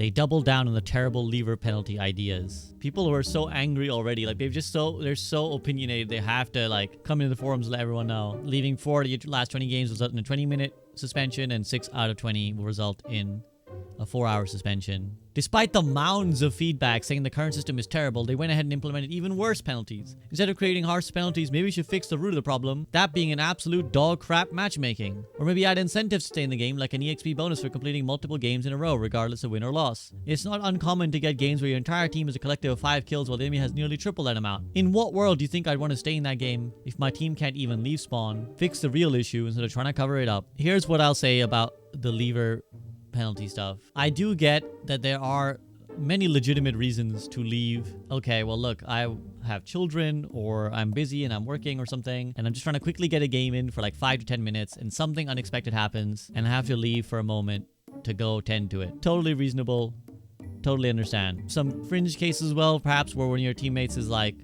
They double down on the terrible lever penalty ideas. People who are so angry already, like they're so opinionated, they have to like come into the forums and let everyone know. Leaving 4 of the last 20 games result in a 20-minute suspension, and 6 out of 20 will result in a 4-hour suspension. Despite the mounds of feedback saying the current system is terrible, they went ahead and implemented even worse penalties. Instead of creating harsh penalties, maybe we should fix the root of the problem, that being an absolute dog crap matchmaking. Or maybe add incentives to stay in the game, like an EXP bonus for completing multiple games in a row, regardless of win or loss. It's not uncommon to get games where your entire team is a collective of 5 kills while the enemy has nearly triple that amount. In what world do you think I'd want to stay in that game if my team can't even leave spawn? Fix the real issue instead of trying to cover it up. Here's what I'll say about the lever penalty stuff. I do get that there are many legitimate reasons to leave. Okay, well look, I have children, or I'm busy and I'm working or something, and I'm just trying to quickly get a game in for like 5 to 10 minutes, and something unexpected happens and I have to leave for a moment to go tend to it. Totally reasonable. Totally understand. Some fringe cases as well, perhaps where one of your teammates is like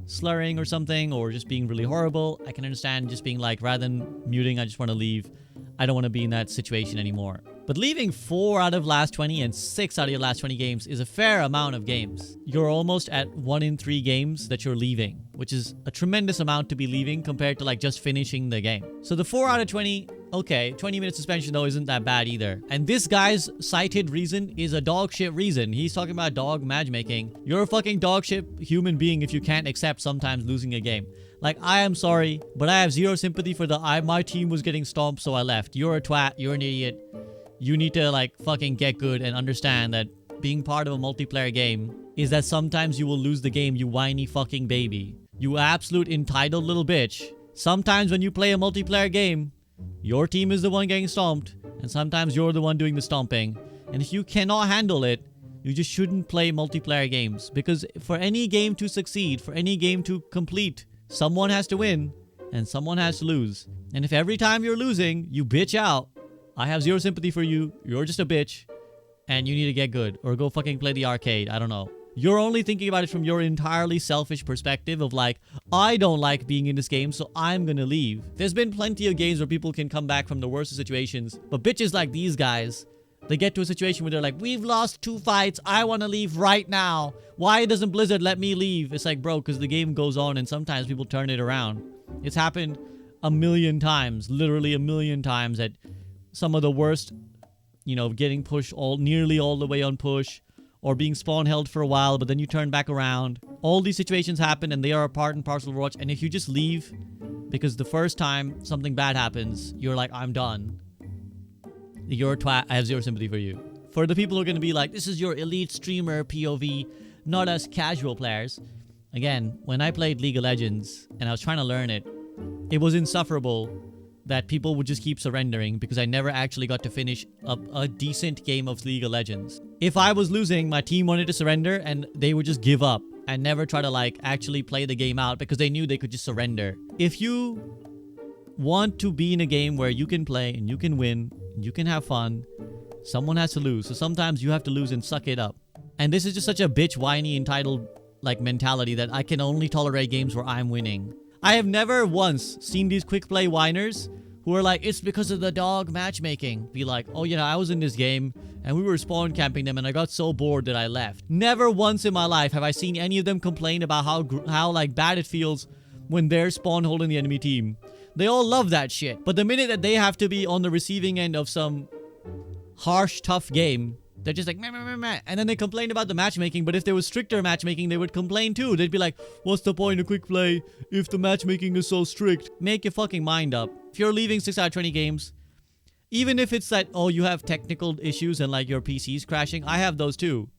slurring or something, or just being really horrible. I can understand just being like, rather than muting, I just want to leave. I don't want to be in that situation anymore. But leaving 4 out of last 20 and 6 out of your last 20 games is a fair amount of games. You're almost at 1 in 3 games that you're leaving, which is a tremendous amount to be leaving compared to like just finishing the game. So the 4 out of 20, okay, 20-minute suspension though isn't that bad either. And this guy's cited reason is a dog shit reason. He's talking about dog matchmaking. You're a fucking dog shit human being if you can't accept sometimes losing a game. Like, I am sorry, but I have zero sympathy for my team was getting stomped, so I left. You're a twat. You're an idiot. You need to, like, fucking get good and understand that being part of a multiplayer game is that sometimes you will lose the game, you whiny fucking baby. You absolute entitled little bitch. Sometimes when you play a multiplayer game, your team is the one getting stomped, and sometimes you're the one doing the stomping. And if you cannot handle it, you just shouldn't play multiplayer games. Because for any game to succeed, for any game to complete, someone has to win, and someone has to lose. And if every time you're losing, you bitch out, I have zero sympathy for you. You're just a bitch, and you need to get good. Or go fucking play the arcade. I don't know. You're only thinking about it from your entirely selfish perspective of like, I don't like being in this game, so I'm gonna leave. There's been plenty of games where people can come back from the worst of situations, but bitches like these guys, they get to a situation where they're like, we've lost 2 fights, I want to leave right now. Why doesn't Blizzard let me leave? It's like, bro, because the game goes on and sometimes people turn it around. It's happened a million times, literally a million times, at some of the worst, you know, getting pushed nearly all the way on push, or being spawn held for a while, but then you turn back around. All these situations happen, and they are a part and parcel of Overwatch. And if you just leave because the first time something bad happens, you're like, I'm done, you're a twat. I have zero sympathy for you. For the people who are going to be like, this is your elite streamer POV, not us casual players. Again, when I played League of Legends and I was trying to learn it, it was insufferable that people would just keep surrendering because I never actually got to finish a decent game of League of Legends. If I was losing, my team wanted to surrender and they would just give up and never try to like actually play the game out because they knew they could just surrender. If you want to be in a game where you can play and you can win, and you can have fun, someone has to lose. So sometimes you have to lose and suck it up. And this is just such a bitch, whiny, entitled like mentality that I can only tolerate games where I'm winning. I have never once seen these quick play whiners who are like, it's because of the dog matchmaking. Be like, oh, you know, I was in this game and we were spawn camping them and I got so bored that I left. Never once in my life have I seen any of them complain about how like bad it feels when they're spawn holding the enemy team. They all love that shit. But the minute that they have to be on the receiving end of some harsh, tough game, they're just like, meh, meh, meh, meh. And then they complain about the matchmaking. But if there was stricter matchmaking, they would complain too. They'd be like, what's the point of quick play if the matchmaking is so strict? Make your fucking mind up. If you're leaving 6 out of 20 games, even if it's that, oh, you have technical issues and like your PC's crashing, I have those too.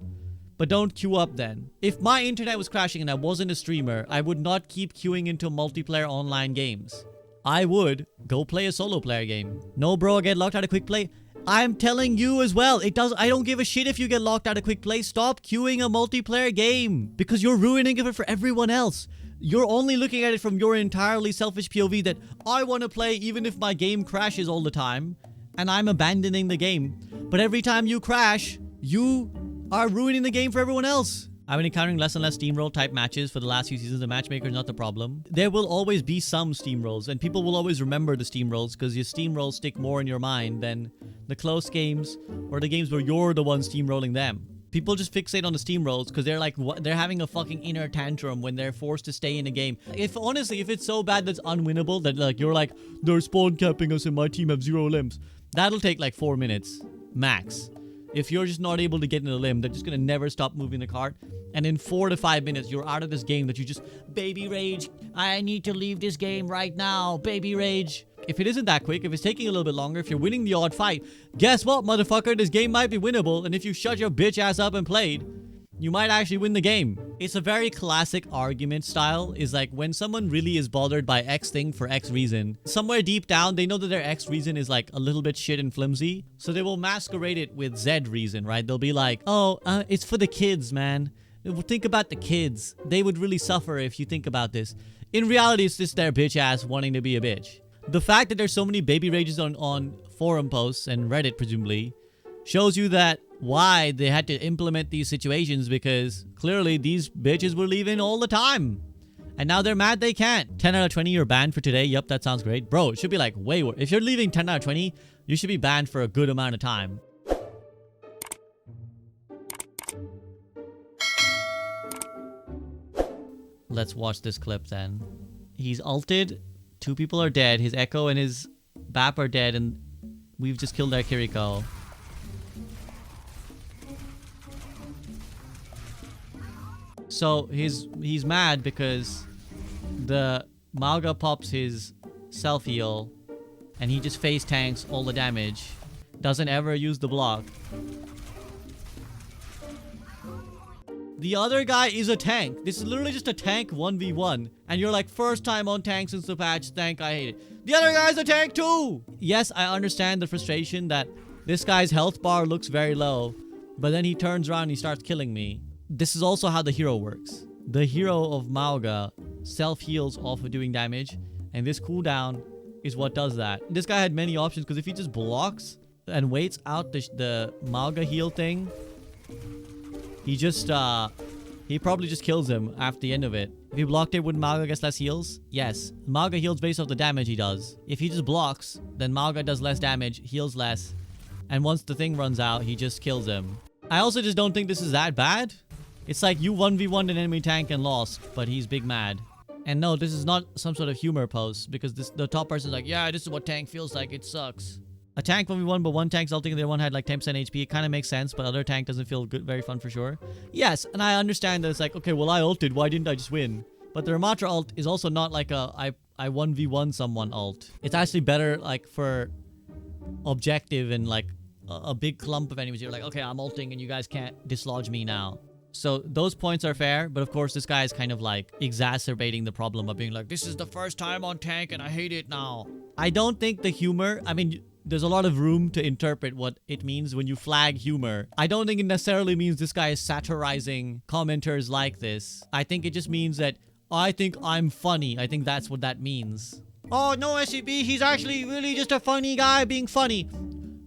But don't queue up then. If my internet was crashing and I wasn't a streamer, I would not keep queuing into multiplayer online games. I would go play a solo player game. No, bro, I get locked out of quick play. I'm telling you as well, I don't give a shit if you get locked out of quick play. Stop queuing a multiplayer game because you're ruining it for everyone else. You're only looking at it from your entirely selfish POV that I want to play even if my game crashes all the time and I'm abandoning the game. But every time you crash, you are ruining the game for everyone else. I've been encountering less and less steamroll type matches for the last few seasons. The matchmaker is not the problem. There will always be some steamrolls, and people will always remember the steamrolls because your steamrolls stick more in your mind than the close games or the games where you're the one steamrolling them. People just fixate on the steamrolls because they're like, what? They're having a fucking inner tantrum when they're forced to stay in a game. If honestly, if it's so bad that's unwinnable, that like you're like, they're spawn capping us and my team have 0 limbs, that'll take like 4 minutes max. If you're just not able to get in a limb, they're just gonna never stop moving the cart. And in 4 to 5 minutes, you're out of this game that you just, baby rage, I need to leave this game right now, baby rage. If it isn't that quick, if it's taking a little bit longer, if you're winning the odd fight, guess what, motherfucker? This game might be winnable, and if you shut your bitch ass up and played, you might actually win the game. It's a very classic argument style, is like when someone really is bothered by X thing for X reason, somewhere deep down, they know that their X reason is like a little bit shit and flimsy, so they will masquerade it with Z reason, right? They'll be like, oh, it's for the kids, man. Think about the kids. They would really suffer if you think about this. In reality, it's just their bitch ass wanting to be a bitch. The fact that there's so many baby rages on forum posts and Reddit, presumably, shows you that why they had to implement these situations, because clearly these bitches were leaving all the time. And now they're mad they can't. 10 out of 20, you're banned for today. Yep, that sounds great. Bro, it should be like way worse. If you're leaving 10 out of 20, you should be banned for a good amount of time. Let's watch this clip then. He's ulted. 2 people are dead. His Echo and his Bap are dead, and we've just killed our Kiriko. So he's mad because the Mauga pops his self-heal and he just face tanks all the damage. Doesn't ever use the block. The other guy is a tank. This is literally just a tank 1v1. And you're like, first time on tank since the patch. Tank, I hate it. The other guy's a tank too! Yes, I understand the frustration that this guy's health bar looks very low, but then he turns around and he starts killing me. This is also how the hero works. The hero of Mauga self-heals off of doing damage, and this cooldown is what does that. This guy had many options, because if he just blocks and waits out the Mauga heal thing, he just, he probably just kills him after the end of it. If he blocked it, wouldn't Mauga get less heals? Yes. Mauga heals based off the damage he does. If he just blocks, then Mauga does less damage, heals less, and once the thing runs out, he just kills him. I also just don't think this is that bad. It's like you 1v1'd an enemy tank and lost, but he's big mad. And no, this is not some sort of humor post, because the top person's like, yeah, this is what tank feels like, it sucks. A tank 1v1, but one tank's ulting and the other one had like 10% HP. It kind of makes sense, but other tank doesn't feel good, very fun for sure. Yes, and I understand that it's like, okay, well, I ulted, why didn't I just win? But the Ramatra ult is also not like a I 1v1 someone ult. It's actually better like for objective and like a big clump of enemies. You're like, okay, I'm ulting and you guys can't dislodge me now. So those points are fair, but of course this guy is kind of like exacerbating the problem of being like, this is the first time on tank and I hate it now. I don't think the humor, I mean, there's a lot of room to interpret what it means when you flag humor. I don't think it necessarily means this guy is satirizing commenters like this. I think it just means that I think I'm funny. I think that's what that means. Oh no, SVB, he's actually really just a funny guy being funny.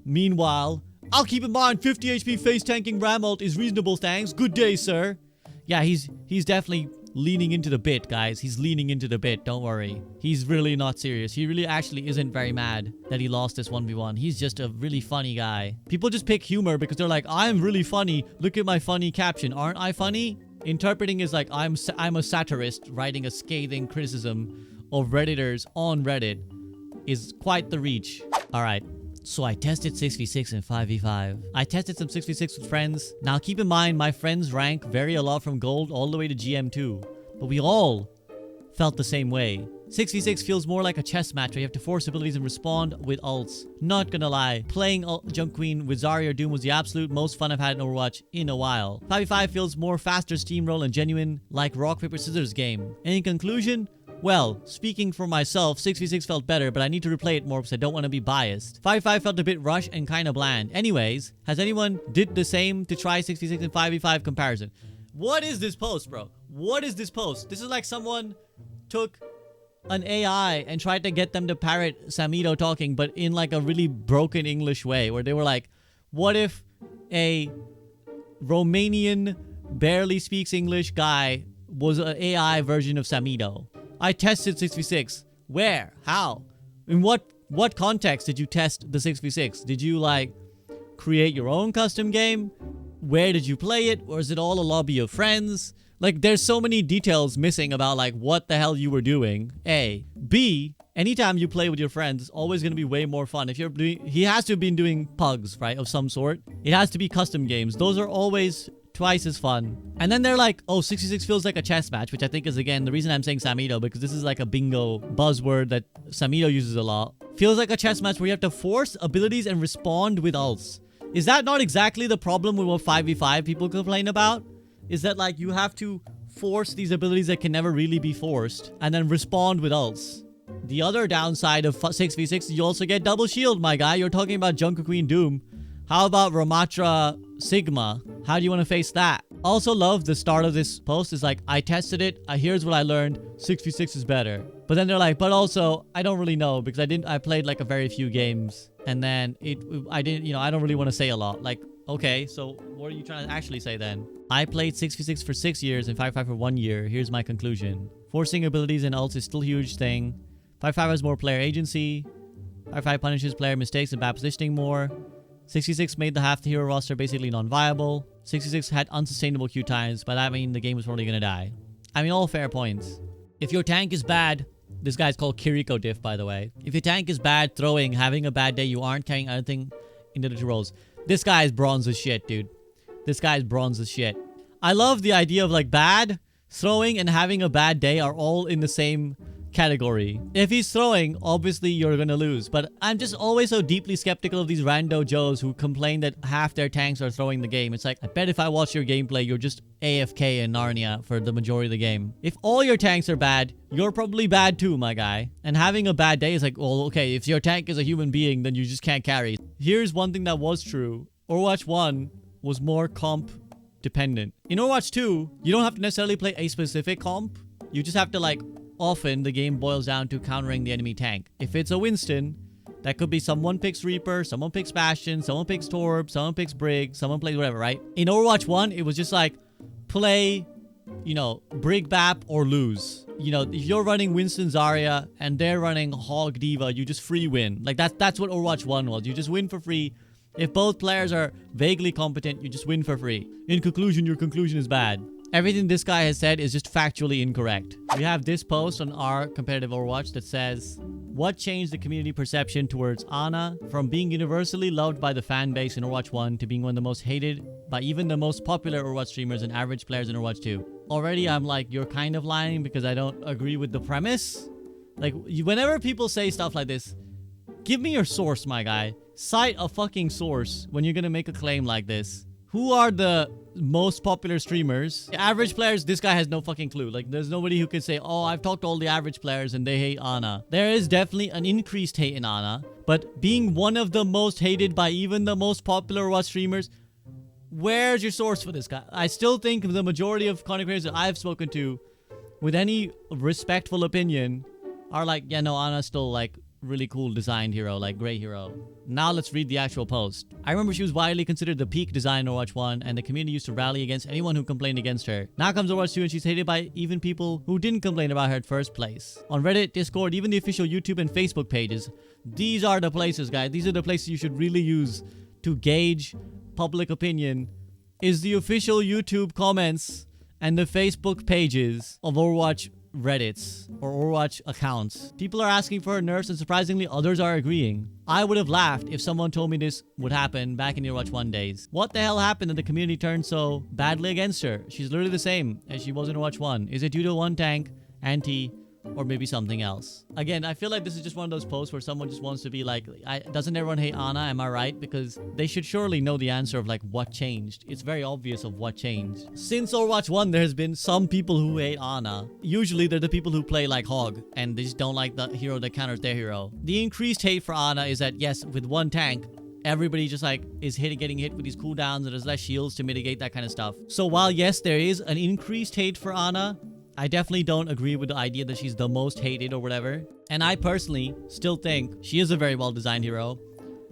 Meanwhile, I'll keep in mind 50 HP face tanking Ram ult is reasonable, thanks. Good day, sir. Yeah, he's definitely leaning into the bit, guys. He's leaning into the bit, don't worry. He's really not serious. He really actually isn't very mad that he lost this 1v1. He's just a really funny guy. People just pick humor because they're like, I'm really funny. Look at my funny caption. Aren't I funny? Interpreting is like, I'm a satirist writing a scathing criticism of Redditors on Reddit is quite the reach. Alright. So I tested 6v6 and 5v5. I tested some 6v6 with friends. Now keep in mind, my friends rank vary a lot from gold all the way to GM2. But we all felt the same way. 6v6 feels more like a chess match where you have to force abilities and respond with ults. Not gonna lie, playing Junk Queen with Zarya or Doom was the absolute most fun I've had in Overwatch in a while. 5v5 feels more faster steamroll and genuine like rock, paper, scissors game. In conclusion, well, speaking for myself, 6v6 felt better, but I need to replay it more because I don't want to be biased. 5v5 felt a bit rushed and kind of bland. Anyways, has anyone did the same to try 6v6 and 5v5 comparison? What is this post, bro? What is this post? This is like someone took an AI and tried to get them to parrot Samido talking, but in like a really broken English way, where they were like, what if a Romanian barely speaks English guy was an AI version of Samido. I tested 6v6. Where? How? In what context did you test the 6v6? Did you like create your own custom game? Where did you play it? Or is it all a lobby of friends? Like, there's so many details missing about like what the hell you were doing. A. B. Anytime you play with your friends, it's always going to be way more fun. If you're doing, he has to have been doing pugs, right, of some sort. It has to be custom games. Those are always twice as fun. And then they're like, oh, 66 feels like a chess match, which I think is, again, the reason I'm saying Samido, because this is like a bingo buzzword that Samido uses a lot. Feels like a chess match where you have to force abilities and respond with ults. Is that not exactly the problem with what 5v5 people complain about? Is that like you have to force these abilities that can never really be forced and then respond with ults. The other downside of 6v6 is you also get double shield, my guy. You're talking about Junker Queen Doom. How about Ramatra Sigma? How do you want to face that? Also love the start of this post is like, I tested it. Here's what I learned. 6v6 is better. But then they're like, but also, I don't really know because I played like a very few games. And then I didn't, you know, I don't really want to say a lot. Like, okay, so what are you trying to actually say then? I played 6v6 for 6 years and 5v5 for 1 year. Here's my conclusion. Forcing abilities and ults is still a huge thing. 5v5 has more player agency. 5v5 punishes player mistakes and bad positioning more. 66 made the half the hero roster basically non-viable. 66 had unsustainable queue times. By that I mean the game was probably gonna die. I mean, all fair points. If your tank is bad, this guy's called Kiriko Diff, by the way. If your tank is bad throwing, having a bad day, you aren't carrying anything into the two roles. This guy is bronze as shit, dude. This guy is bronze as shit. I love the idea of like bad, throwing, and having a bad day are all in the same category. If he's throwing, obviously you're gonna lose. But I'm just always so deeply skeptical of these rando Joes who complain that half their tanks are throwing the game. It's like, I bet if I watch your gameplay, you're just AFK in Narnia for the majority of the game. If all your tanks are bad, you're probably bad too, my guy. And having a bad day is like, well, okay, if your tank is a human being, then you just can't carry. Here's one thing that was true. Overwatch 1 was more comp dependent. In Overwatch 2, you don't have to necessarily play a specific comp. You just have to like, often the game boils down to countering the enemy tank. If it's a Winston, that could be someone picks Reaper, someone picks Bastion, someone picks Torb, someone picks Brig, someone plays whatever, right? In Overwatch 1, it was just like, play, you know, Brig Bap or lose. You know, if you're running Winston Zarya and they're running Hog Diva, you just free win. Like that's what Overwatch 1 was. You just win for free. If both players are vaguely competent, you just win for free. In conclusion, your conclusion is bad. Everything this guy has said is just factually incorrect. We have this post on our competitive Overwatch that says, what changed the community perception towards Ana from being universally loved by the fan base in Overwatch 1 to being one of the most hated by even the most popular Overwatch streamers and average players in Overwatch 2? Already, I'm like, you're kind of lying because I don't agree with the premise. Like, whenever people say stuff like this, give me your source, my guy. Cite a fucking source when you're gonna make a claim like this. Who are the most popular streamers? Average players, this guy has no fucking clue. Like, there's nobody who can say, oh, I've talked to all the average players and they hate Ana. There is definitely an increased hate in Ana, but being one of the most hated by even the most popular Overwatch streamers, where's your source for this guy? I still think the majority of content creators that I've spoken to, with any respectful opinion, are like, yeah, no, Ana's still like really cool designed hero, like great hero. Now let's read the actual post. I remember she was widely considered the peak design in Overwatch 1 and the community used to rally against anyone who complained against her. Now comes Overwatch 2 and she's hated by even people who didn't complain about her at first place. On Reddit, Discord, even the official YouTube and Facebook pages. These are the places, guys. These are the places you should really use to gauge public opinion. Is the official YouTube comments and the Facebook pages of Overwatch Reddits or Overwatch accounts. People are asking for her nerfs and surprisingly others are agreeing. I would have laughed if someone told me this would happen back in the Overwatch 1 days. What the hell happened that the community turned so badly against her? She's literally the same as she was in Overwatch 1. Is it due to one tank, anti, or maybe something else? Again, I feel like this is just one of those posts where someone just wants to be like, doesn't everyone hate Ana? Am I right? Because they should surely know the answer of like what changed. It's very obvious of what changed. Since Overwatch 1, there has been some people who hate Ana. Usually they're the people who play like Hog and they just don't like the hero that counters their hero. The increased hate for Ana is that yes, with one tank, everybody just like is getting hit with these cooldowns and there's less shields to mitigate that kind of stuff. So while yes, there is an increased hate for Ana, I definitely don't agree with the idea that she's the most hated or whatever. And I personally still think she is a very well-designed hero.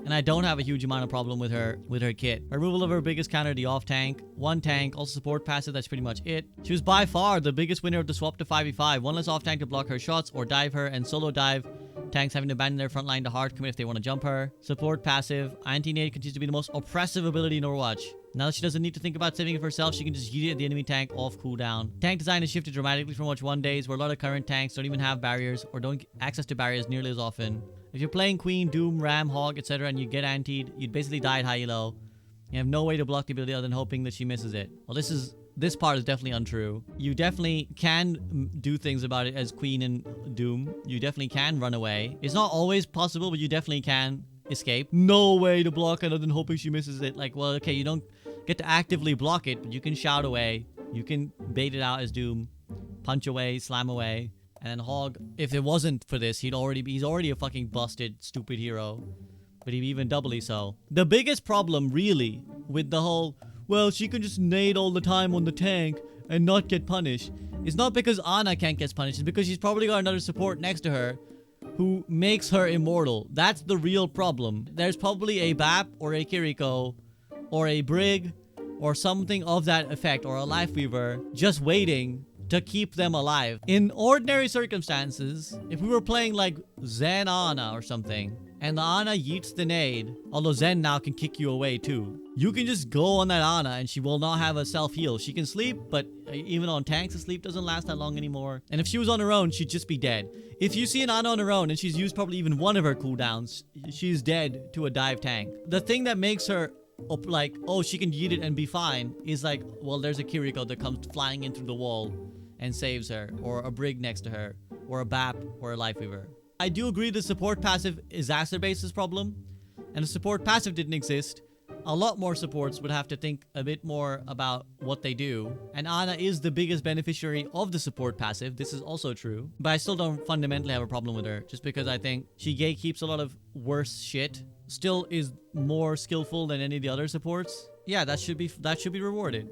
And I don't have a huge amount of problem with her kit. Removal of her biggest counter, the off tank. One tank, also support passive, that's pretty much it. She was by far the biggest winner of the swap to 5v5. One less off tank to block her shots or dive her, and solo dive tanks having to abandon their front line to hard commit if they want to jump her. Support passive. Anti-nade continues to be the most oppressive ability in Overwatch. Now that she doesn't need to think about saving it for herself, she can just yeet it at the enemy tank off cooldown. Tank design has shifted dramatically from Watch 1 days, where a lot of current tanks don't even have barriers or don't get access to barriers nearly as often. If you're playing Queen, Doom, Ram, Hog, etc. and you get antied, you'd basically die at high-low. You have no way to block the ability other than hoping that she misses it. Well, this part is definitely untrue. You definitely can do things about it as Queen and Doom. You definitely can run away. It's not always possible, but you definitely can escape. No way to block it other than hoping she misses it. Like, well, okay, you don't get to actively block it, but you can shout away. You can bait it out as Doom. Punch away, slam away. And then Hog, if it wasn't for this, he's already a fucking busted, stupid hero. But he'd be even doubly so. The biggest problem, really, with the whole, well, she can just nade all the time on the tank and not get punished, is not because Ana can't get punished. It's because she's probably got another support next to her who makes her immortal. That's the real problem. There's probably a BAP or a Kiriko or a Brig or something of that effect, or a Lifeweaver just waiting to keep them alive. In ordinary circumstances, if we were playing like Zen Ana or something, and the Ana yeets the nade, although Zen now can kick you away too, you can just go on that Ana and she will not have a self-heal. She can sleep, but even on tanks, the sleep doesn't last that long anymore. And if she was on her own, she'd just be dead. If you see an Ana on her own and she's used probably even one of her cooldowns, she's dead to a dive tank. The thing that makes her like, oh, she can yeet it and be fine, is like, well, there's a Kiriko that comes flying in through the wall and saves her, or a Brig next to her, or a BAP, or a Lifeweaver. I do agree the support passive exacerbates this problem, and if support passive didn't exist, a lot more supports would have to think a bit more about what they do. And Ana is the biggest beneficiary of the support passive. This is also true, but I still don't fundamentally have a problem with her, just because I think she gatekeeps a lot of worse shit, still is more skillful than any of the other supports. Yeah, that should be rewarded.